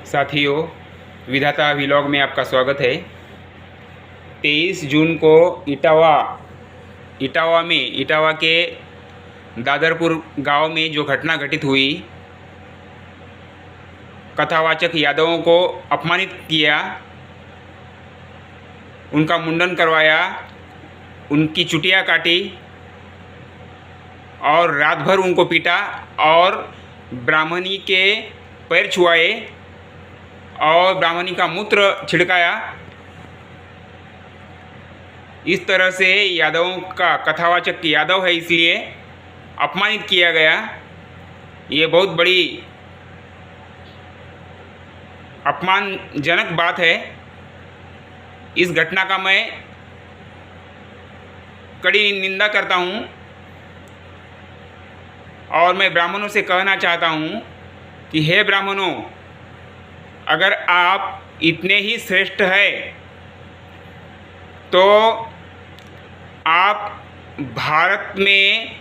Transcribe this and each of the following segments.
साथियों, विधाता व्लॉग में आपका स्वागत है। 23 जून को इटावा के दादरपुर गांव में जो घटना घटित हुई, कथावाचक यादवों को अपमानित किया, उनका मुंडन करवाया, उनकी चुटिया काटी और रात भर उनको पीटा और ब्राह्मणी के पैर छुआए और ब्राह्मणी का मूत्र छिड़काया। इस तरह से यादवों का, कथावाचक यादव है इसलिए अपमानित किया गया। ये बहुत बड़ी अपमानजनक बात है। इस घटना का मैं कड़ी निंदा करता हूँ और मैं ब्राह्मणों से कहना चाहता हूँ कि हे ब्राह्मणों, अगर आप इतने ही श्रेष्ठ हैं तो आप भारत में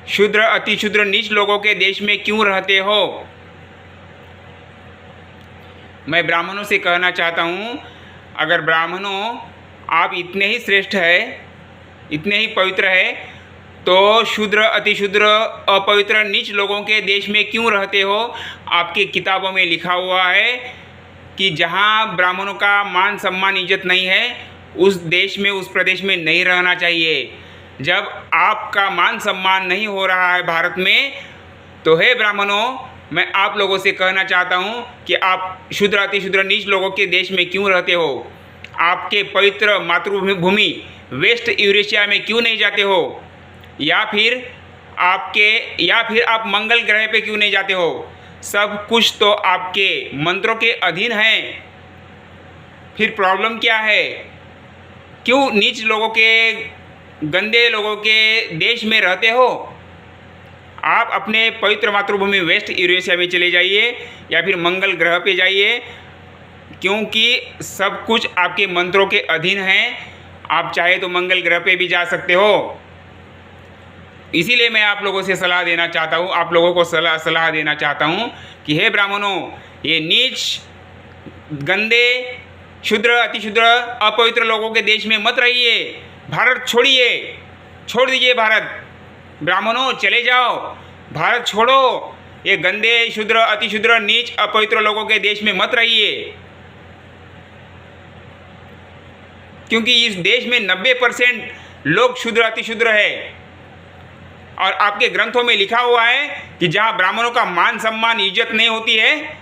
शूद्र, अतिशूद्र, नीच लोगों के देश में क्यों रहते हो? मैं ब्राह्मणों से कहना चाहता हूँ, अगर ब्राह्मणों आप इतने ही श्रेष्ठ हैं, इतने ही पवित्र है, तो शूद्र, अतिशूद्र, अपवित्र, नीच लोगों के देश में क्यों रहते हो? आपकी किताबों में लिखा हुआ है कि जहाँ ब्राह्मणों का मान सम्मान इज्जत नहीं है, उस देश में, उस प्रदेश में नहीं रहना चाहिए। जब आपका मान सम्मान नहीं हो रहा है भारत में, तो हे ब्राह्मणों, मैं आप लोगों से कहना चाहता हूँ कि आप शूद्र, अतिशूद्र, नीच लोगों के देश में क्यों रहते हो? आपके पवित्र मातृभूमि वेस्ट यूरेशिया में क्यों नहीं जाते हो? या फिर आप मंगल ग्रह पे क्यों नहीं जाते हो? सब कुछ तो आपके मंत्रों के अधीन है। फिर प्रॉब्लम क्या है? क्यों नीच लोगों के, गंदे लोगों के देश में रहते हो? आप अपने पवित्र मातृभूमि वेस्ट यूरेशिया में चले जाइए या फिर मंगल ग्रह पे जाइए, क्योंकि सब कुछ आपके मंत्रों के अधीन है। आप चाहे तो मंगल ग्रह पे भी जा सकते हो। इसीलिए मैं आप लोगों से सलाह देना चाहता हूँ, आप लोगों को सलाह देना चाहता हूँ कि हे ब्राह्मणों, ये नीच, गंदे, शूद्र, अतिशूद्र, अपवित्र लोगों के देश में मत रहिए। भारत छोड़िए, छोड़ दीजिए भारत। ब्राह्मणों चले जाओ, भारत छोड़ो। ये गंदे, शूद्र, अतिशूद्र, नीच, अपवित्र लोगों के देश में मत रहिए, क्योंकि इस देश में 90% लोग शूद्र, अतिशूद्र है। और आपके ग्रंथों में लिखा हुआ है कि जहाँ ब्राह्मणों का मान सम्मान इज्जत नहीं होती है,